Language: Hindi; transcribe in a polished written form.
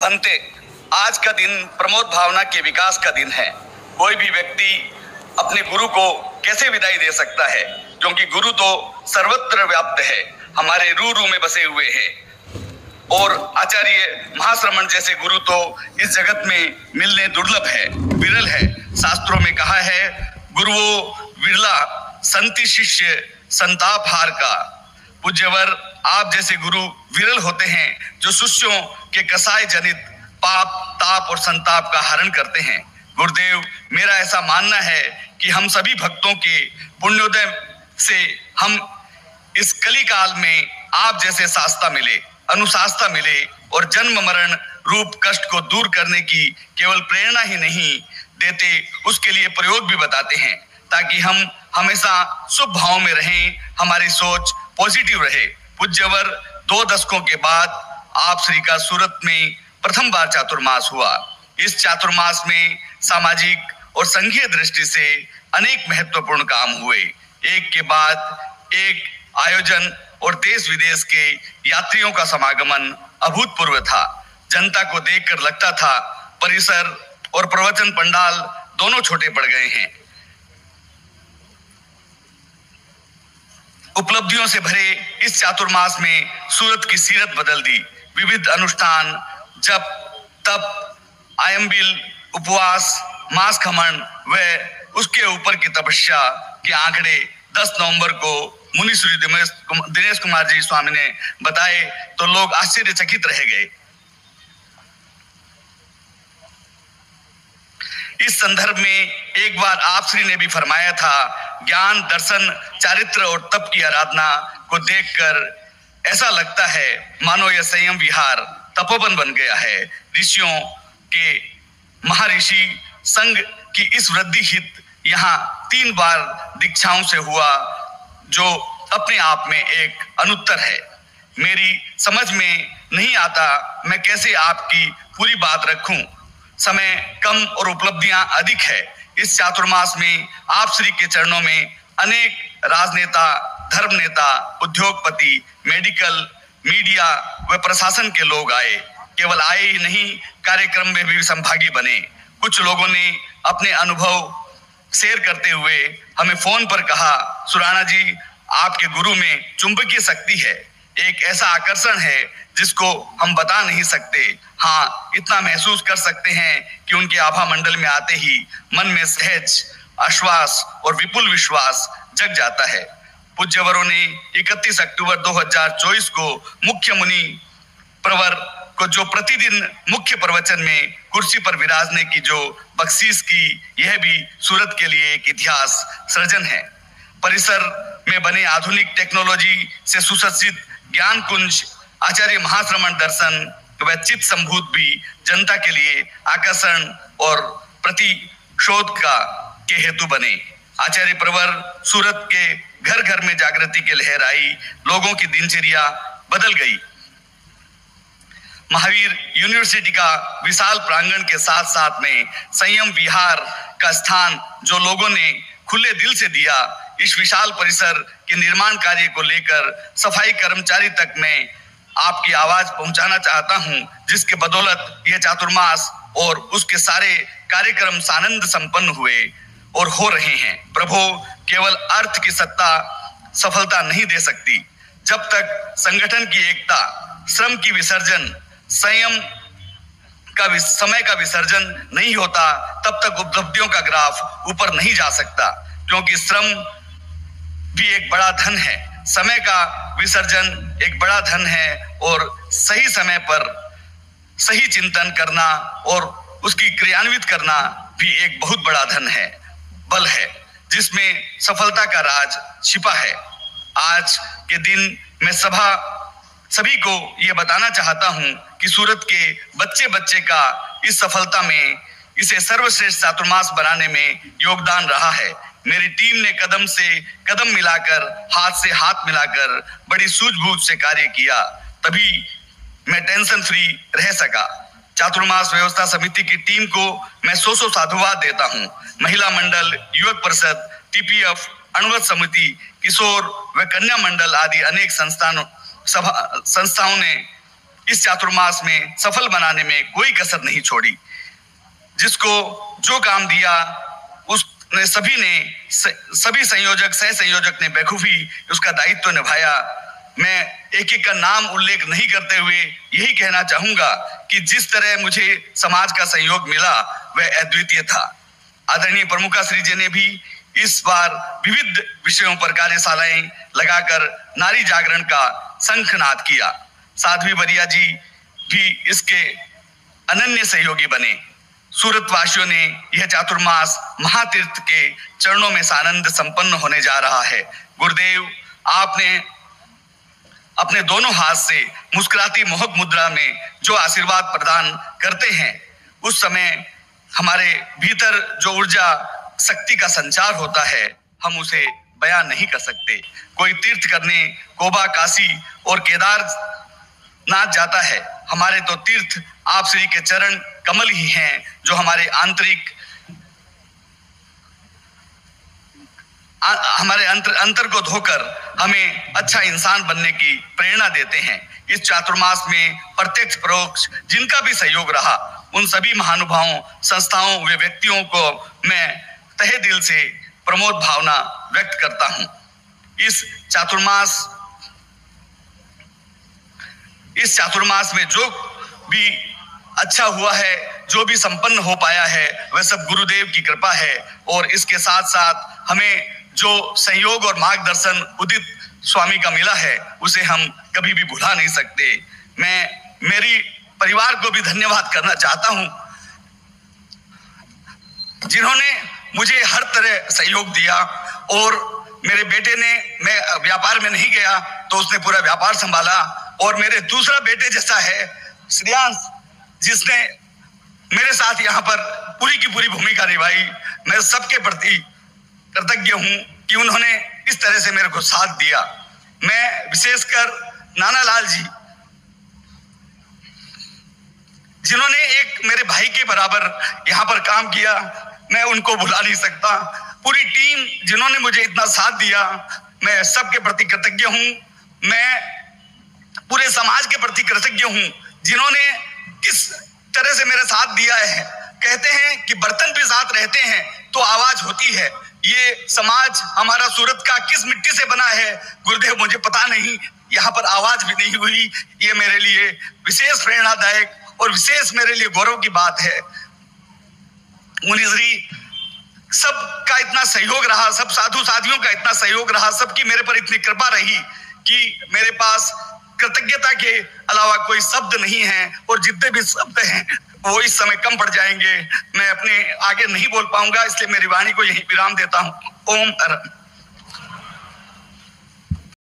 अंते आज का दिन प्रमोद भावना के विकास का दिन है। कोई भी व्यक्ति अपने गुरु को कैसे विदाई दे सकता है, क्योंकि गुरु तो सर्वत्र व्याप्त है, हमारे रू रू में बसे हुए हैं। और आचार्य महाश्रमण जैसे गुरु तो इस जगत में मिलने दुर्लभ है, विरल है। शास्त्रों में कहा है, गुरुओं विरला संति शिष्य संताप हार का। पूज्यवर, आप जैसे गुरु विरल होते हैं जो शिष्यों के कसाय जनित पाप, ताप और संताप का हरण करते हैं। गुरुदेव, मेरा ऐसा मानना है कि हम सभी भक्तों के पुण्योदय से हम इस कली काल में आप जैसे शास्ता मिले, अनुशास्ता मिले और जन्म मरण रूप कष्ट को दूर करने की केवल प्रेरणा ही नहीं देते, उसके लिए प्रयोग भी बताते हैं, ताकि हम हमेशा शुभ भाव में रहें, हमारी सोच पॉजिटिव रहे। पूज्यवर, 2 दशकों के बाद आप श्री का सूरत में प्रथम बार चातुर्मास हुआ। इस चातुर्मास में सामाजिक और संघीय दृष्टि से अनेक महत्वपूर्ण काम हुए। एक के बाद एक आयोजन और देश विदेश के यात्रियों का समागमन अभूतपूर्व था। जनता को देखकर लगता था परिसर और प्रवचन पंडाल दोनों छोटे पड़ गए हैं। उपलब्धियों से भरे इस चातुर्मास में सूरत की सीरत बदल दी। विविध अनुष्ठान, जप, तप, आयम्बिल, उपवास, मास खमन व उसके ऊपर की तपस्या के आंकड़े 10 नवंबर को मुनि श्री दिनेश कुमार जी स्वामी ने बताए तो लोग आश्चर्यचकित रह गए। इस संदर्भ में एक बार आप श्री ने भी फरमाया था, ज्ञान, दर्शन, चारित्र और तप की आराधना को देखकर ऐसा लगता है मानो यह संयम विहार तपोवन बन गया है। ऋषियों के महर्षि संघ की इस वृद्धि हित यहाँ 3 बार दीक्षाओं से हुआ, जो अपने आप में एक अनुत्तर है। मेरी समझ में नहीं आता मैं कैसे आपकी पूरी बात रखूं, समय कम और उपलब्धियां अधिक है। इस चातुर्मास में आप श्री के चरणों में अनेक राजनेता, धर्म नेता, उद्योगपति, मेडिकल, मीडिया व प्रशासन के लोग आए। केवल आए ही नहीं, कार्यक्रम में भी संभागी बने। कुछ लोगों ने अपने अनुभव शेयर करते हुए हमें फोन पर कहा, सुराणा जी, आपके गुरु में चुंबकीय शक्ति है, एक ऐसा आकर्षण है जिसको हम बता नहीं सकते। हाँ, इतना महसूस कर सकते हैं कि उनके आभा मंडल में आते ही मन में सहज आश्वास और विपुल विश्वास जग जाता है। पूज्यवरों ने 31 अक्टूबर 2024 को मुख्य मुनि प्रवर को जो प्रतिदिन मुख्य प्रवचन में कुर्सी पर विराजने की जो बख्शीश की, यह भी सूरत के लिए एक इतिहास सृजन है। परिसर में बने आधुनिक टेक्नोलॉजी से सुसज्जित ज्ञान कुंज, आचार्य महाश्रमण दर्शन व चित्त संभूत भी जनता के लिए आकर्षण और प्रतिशोध के हेतु बने। आचार्य प्रवर सूरत के घर घर में जागृति की लहर आई, लोगों की दिनचर्या बदल गई। महावीर यूनिवर्सिटी का विशाल प्रांगण के साथ साथ में संयम विहार का स्थान जो लोगों ने खुले दिल से दिया, इस विशाल परिसर के निर्माण कार्य को लेकर सफाई कर्मचारी तक मैं आपकी आवाज पहुंचाना चाहता हूं, जिसके बदौलत यह चातुर्मास और उसके सारे कार्यक्रम सानंद संपन्न हुए और हो रहे हैं। प्रभु, केवल अर्थ की सत्ता सफलता नहीं दे सकती। जब तक संगठन की एकता, श्रम की विसर्जन, संयम का समय का विसर्जन नहीं होता, तब तक उपलब्धियों का ग्राफ ऊपर नहीं जा सकता, क्योंकि श्रम भी एक बड़ा धन है, समय का विसर्जन एक बड़ा धन है और सही समय पर सही चिंतन करना और उसकी क्रियान्वित करना भी एक बहुत बड़ा धन है, बल है, जिसमें सफलता का राज छिपा है। आज के दिन मैं सभी को यह बताना चाहता हूं कि सूरत के बच्चे बच्चे का इस सफलता में, इसे सर्वश्रेष्ठ चातुर्मास बनाने में योगदान रहा है। मेरी टीम ने कदम से कदम मिलाकर, हाथ से हाथ मिलाकर बड़ी सूझबूझ से कार्य किया, तभी मैं टेंशन फ्री रह सका। चातुर्मास व्यवस्था समिति की टीम को मैं 100 साधुवाद देता हूं। महिला मंडल, युवक परिषद, टीपीएफ, अणुवत समिति, किशोर व कन्या मंडल आदि अनेक संस्थाओं ने इस चातुर्मास में सफल बनाने में कोई कसर नहीं छोड़ी। जिसको जो काम दिया उसने सभी संयोजक सह संयोजक ने बखूबी उसका दायित्व निभाया। मैं एक एक का नाम उल्लेख नहीं करते हुए यही कहना चाहूंगा कि जिस तरह मुझे समाज का सहयोग मिला वह अद्वितीय था। आदरणीय प्रमुखा श्री जी ने भी इस बार विविध विषयों पर कार्यशालाएं लगाकर नारी जागरण का शंखनाद किया। साध्वी बरिया जी भी इसके अनन्य सहयोगी बने। सूरत वासियों ने यह चातुर्मास महातीर्थ के चरणों में सानंद संपन्न होने जा रहा है। गुरुदेव, आपने अपने दोनों हाथ से मुस्कुराती मोहक मुद्रा में जो आशीर्वाद प्रदान करते हैं, उस समय हमारे भीतर जो ऊर्जा शक्ति का संचार होता है, हम उसे बयान नहीं कर सकते। कोई तीर्थ करने कोबा, काशी और केदारनाथ जाता है, हमारे तो तीर्थ आप श्री के चरण कमल ही हैं, जो हमारे अंतर को धोकर हमें अच्छा इंसान बनने की प्रेरणा देते हैं। इस चातुर्मास में प्रत्यक्ष परोक्ष जिनका भी सहयोग रहा, उन सभी महानुभावों, संस्थाओं व व्यक्तियों को मैं तहे दिल से प्रमोद भावना व्यक्त करता हूं। इस चातुर्मास में जो भी अच्छा हुआ है, जो भी संपन्न हो पाया है, वह सब गुरुदेव की कृपा है। और इसके साथ साथ हमें जो सहयोग और मार्गदर्शन उदित स्वामी का मिला है, उसे हम कभी भी भुला नहीं सकते। मैं मेरी परिवार को भी धन्यवाद करना चाहता हूं, जिन्होंने मुझे हर तरह सहयोग दिया। और मेरे बेटे ने, मैं व्यापार में नहीं गया तो उसने पूरा व्यापार संभाला। और मेरे दूसरा बेटे जैसा है श्रेयांश, जिसने मेरे साथ यहाँ पर पूरी की पूरी भूमिका निभाई। मैं सबके प्रति कृतज्ञ हूँ कि उन्होंने इस तरह से मेरे को साथ दिया। मैं विशेषकर नाना लाल जी, जिन्होंने एक मेरे भाई के बराबर यहाँ पर काम किया, मैं उनको भुला नहीं सकता। पूरी टीम जिन्होंने मुझे इतना साथ दिया, मैं सबके प्रति कृतज्ञ हूँ। मैं पूरे समाज के प्रति कृतज्ञ हूँ, जिन्होंने किस तरह से मेरा साथ दिया है। कहते हैं कि बर्तन भी साथ रहते हैं तो आवाज होती है। ये समाज हमारा सूरत का किस मिट्टी से बना है, गुरुदेव, मुझे पता नहीं, यहाँ पर आवाज भी नहीं हुई। ये मेरे लिए विशेष प्रेरणादायक और विशेष मेरे लिए गौरव की बात है। मुनिश्री सबका इतना सहयोग रहा, सब साधु साधियों का इतना सहयोग रहा, सबकी मेरे पर इतनी कृपा रही कि मेरे पास कृतज्ञता के अलावा कोई शब्द नहीं है। और जितने भी शब्द हैं वो इस समय कम पड़ जाएंगे। मैं अपने आगे नहीं बोल पाऊंगा, इसलिए मेरी वाणी को यहीं विराम देता हूँ। ओम अर